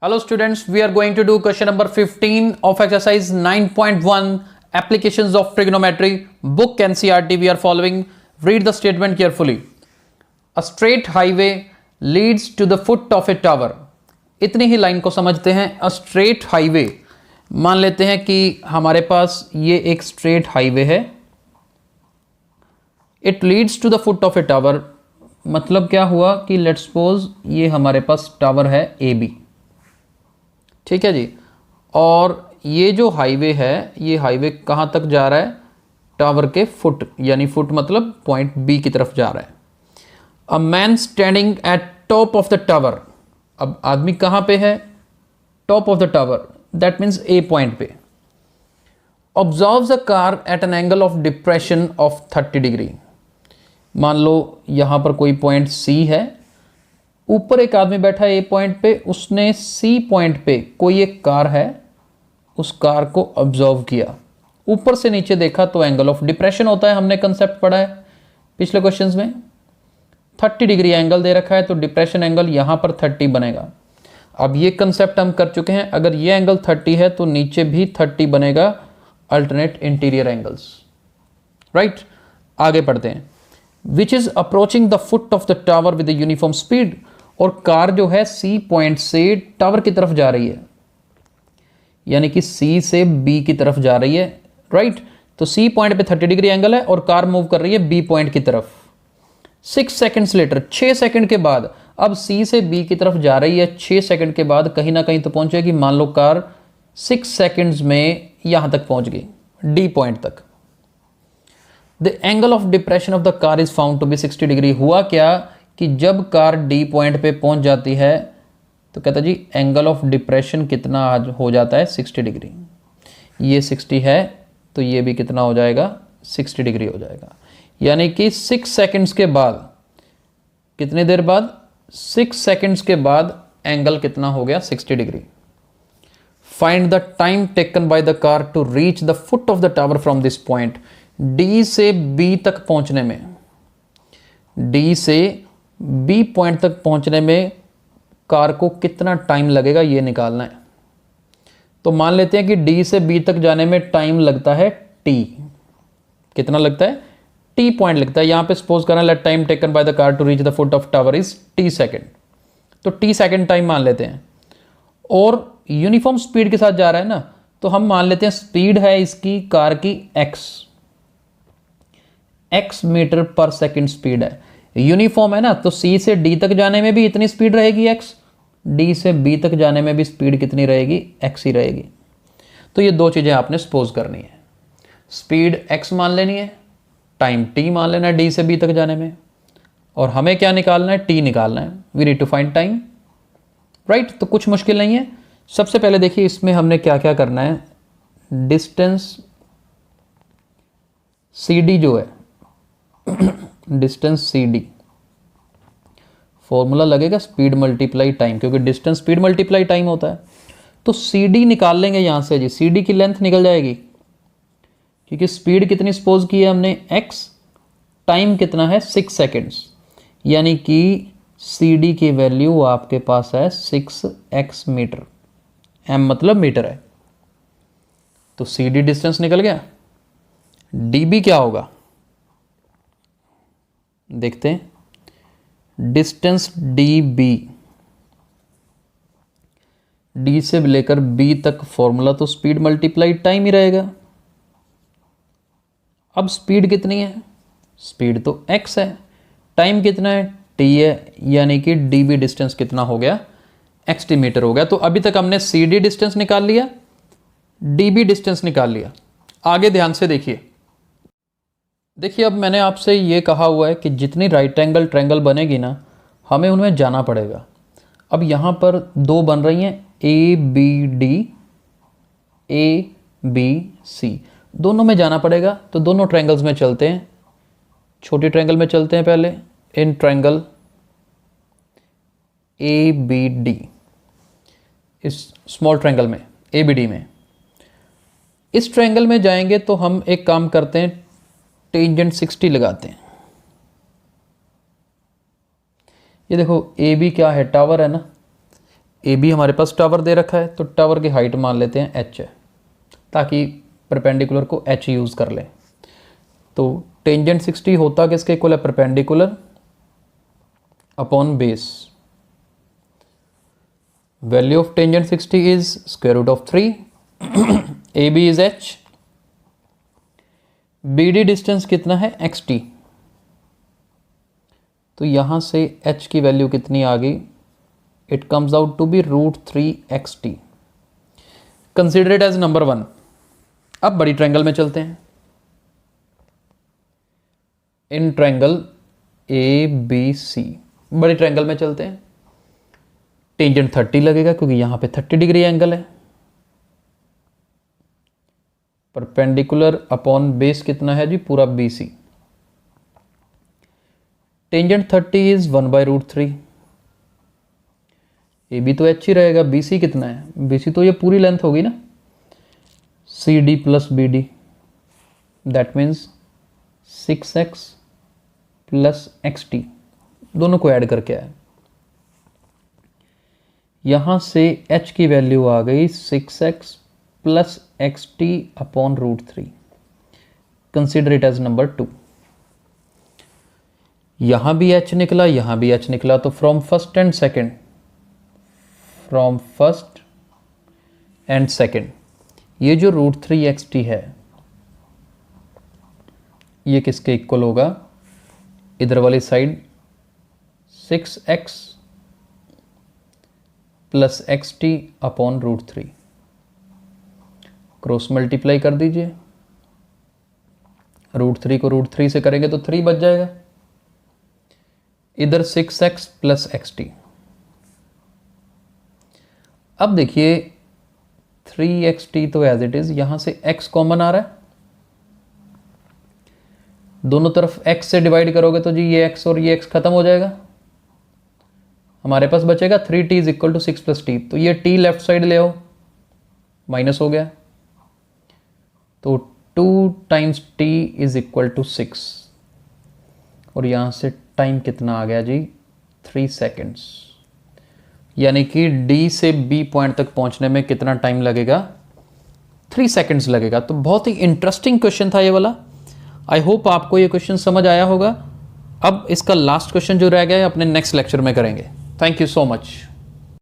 Hello students, we are going to do question number 15 of exercise 9.1 applications of trigonometry. Book NCERT we are following. Read the statement carefully. A straight highway leads to the foot of a tower. इतनी ही line को समझते हैं. A straight highway, मान लेते हैं कि हमारे पास ये एक straight highway है. It leads to the foot of a tower. मतलब क्या हुआ कि let's suppose ये हमारे पास टावर है AB. ठीक है जी. और ये जो हाईवे है, ये हाईवे कहाँ तक जा रहा है? टावर के फुट, यानी फुट मतलब पॉइंट बी की तरफ जा रहा है. A man standing at top of the tower. अब आदमी कहाँ पे है? Top of the tower, that means a point पे. Observes a car at an angle of depression of 30 degree. मान लो यहाँ पर कोई पॉइंट सी है, ऊपर एक आदमी बैठा है ए पॉइंट पे, उसने सी पॉइंट पे कोई एक कार है, उस कार को ऑब्जर्व किया. ऊपर से नीचे देखा तो एंगल ऑफ डिप्रेशन होता है, हमने कंसेप्ट पढ़ा है पिछले क्वेश्चंस में. 30 डिग्री एंगल दे रखा है तो डिप्रेशन एंगल यहाँ पर 30 बनेगा. अब ये कंसेप्ट हम कर चुके हैं, अगर ये एंगल 30 है तो नीचे भी 30 बनेगा, अल्टरनेट इंटीरियर एंगल्स. राइट, आगे पढ़ते हैं. Which is approaching the foot of the tower with uniform speed. और कार जो है सी पॉइंट से टावर की तरफ जा रही है, यानी कि सी से बी की तरफ जा रही है. राइट, तो सी पॉइंट पे 30 डिग्री एंगल है और कार मूव कर रही है बी पॉइंट की तरफ. 6 सेकंड्स लेटर, 6 सेकंड के बाद, अब सी से बी की तरफ जा रही है. 6 सेकंड के बाद कहीं ना कहीं तो पहुंचेगी. मान लो कार 6 सेकंड्स में यहां तक पहुंच गई, डी पॉइंट तक. The angle of depression of the car is found to be 60 degree. हुआ क्या कि जब कार डी पॉइंट पे पहुंच जाती है तो कहता जी एंगल ऑफ डिप्रेशन कितना हो जाता है? 60 डिग्री. ये 60 है तो ये भी कितना हो जाएगा? 60 डिग्री हो जाएगा. यानी कि 6 सेकंड्स के बाद, कितनी देर बाद? 6 सेकंड्स के बाद एंगल कितना हो गया? 60 degree. Find the time taken by the car to reach the foot of the tower from this point. D से बी तक पहुंचने में, डी से बी पॉइंट तक पहुंचने में कार को कितना टाइम लगेगा, ये निकालना है. तो मान लेते हैं कि डी से बी तक जाने में टाइम लगता है टी. कितना लगता है? टी पॉइंट लगता है. यहां पे सपोज करना, let time taken by the car to reach the foot of tower is T second. तो टी सेकेंड टाइम मान लेते हैं. और यूनिफॉर्म स्पीड के साथ जा रहा है ना, तो हम मान लेते हैं स्पीड है इसकी कार की x मीटर पर सेकेंड स्पीड है. यूनिफॉर्म है ना, तो सी से डी तक जाने में भी इतनी स्पीड रहेगी x, डी से बी तक जाने में भी स्पीड कितनी रहेगी? x ही रहेगी. तो ये दो चीजें आपने सपोज करनी है. स्पीड x मान लेनी है, टाइम t मान लेना है डी से बी तक जाने में, और हमें क्या निकालना है? t निकालना है. We need to find time. Right, तो कुछ मुश्किल नहीं है. सबसे पहले देखिए इसमें हमने क्या क्या करना है. डिस्टेंस CD जो है डिस्टेंस CD, फॉर्मूला लगेगा स्पीड मल्टीप्लाई टाइम, क्योंकि डिस्टेंस स्पीड मल्टीप्लाई टाइम होता है. तो CD निकाल लेंगे यहां से जी. CD की लेंथ निकल जाएगी, क्योंकि स्पीड कितनी सपोज की है हमने? x. टाइम कितना है? 6 सेकेंड्स. यानी कि CD की वैल्यू आपके पास है 6x मीटर. m मतलब मीटर है. तो CD डिस्टेंस निकल गया. DB क्या होगा देखते हैं. डिस्टेंस DB, D से लेकर B तक फॉर्मूला तो स्पीड मल्टीप्लाई टाइम ही रहेगा. अब स्पीड कितनी है? स्पीड तो x है, टाइम कितना है? t है. यानी कि DB डिस्टेंस कितना हो गया? xt मीटर हो गया. तो अभी तक हमने CD डिस्टेंस निकाल लिया, DB डिस्टेंस निकाल लिया. आगे ध्यान से देखिए. देखिए अब मैंने आपसे ये कहा हुआ है कि जितनी राइट एंगल ट्रायंगल बनेगी ना, हमें उनमें जाना पड़ेगा. अब यहाँ पर दो बन रही हैं ABD, ABC, दोनों में जाना पड़ेगा. तो दोनों ट्रायंगल्स में चलते हैं. छोटी ट्रायंगल में चलते हैं पहले. इन ट्रायंगल ABD, इस स्मॉल ट्रायंगल में ABD में, इस ट्रायंगल में जाएंगे तो हम एक काम करते हैं, टेंजेंट 60 लगाते हैं. ये देखो AB क्या है? टावर है ना. ए बी हमारे पास टावर दे रखा है, तो टावर की हाइट मान लेते हैं एच है, ताकि परपेंडिकुलर को एच यूज़ कर लें। तो टेंजेंट 60 होता किसके इक्वल है? Perpendicular upon base. Value of tangent 60 is square root of 3, A B is H, B D distance कितना है? X T. तो यहां से h की वैल्यू कितनी आ गई? It comes out to be √3xt। Consider it as number 1। अब बड़ी ट्रायंगल में चलते हैं। इन ट्रायंगल ABC, बड़ी ट्रायंगल में चलते हैं। टेंजेंट 30 लगेगा क्योंकि यहां पे 30 डिग्री एंगल है। परपेंडिकुलर अपॉन बेस कितना है जी? पूरा BC। Tangent 30 is 1/√3। A B तो एच ही रहेगा, BC कितना है? BC तो ये पूरी लेंथ होगी ना, CD plus BD, that means 6x plus XT, दोनों को ऐड करके आया। यहां से h की वैल्यू आ गई 6x plus XT upon √3। Consider it as number 2। यहां भी h निकला, यहां भी h निकला, तो फ्रॉम फर्स्ट एंड सेकेंड ये जो √3xt है ये किसके इक्वल होगा? इधर वाली side 6x plus XT upon √3। Cross multiply कर दीजिए, √3 को √3 से करेंगे तो 3 बच जाएगा। इधर 6x प्लस XT। अब देखिए 3xt तो एज इट इज, यहां से x कॉमन आ रहा है, दोनों तरफ x से डिवाइड करोगे तो जी ये x और ये x खत्म हो जाएगा। हमारे पास बचेगा 3t is equal to 6 plus t। तो ये t लेफ्ट साइड ले आओ, माइनस हो गया, तो 2 times t is equal to 6। और यहां से टाइम कितना आ गया जी? 3 सेकेंड्स। यानी कि D से B पॉइंट तक पहुंचने में कितना टाइम लगेगा? 3 सेकेंड्स लगेगा। तो बहुत ही इंटरेस्टिंग क्वेश्चन था ये वाला। आई होप आपको ये क्वेश्चन समझ आया होगा। अब इसका लास्ट क्वेश्चन जो रह गया है अपने नेक्स्ट लेक्चर में करेंगे। Thank you so much.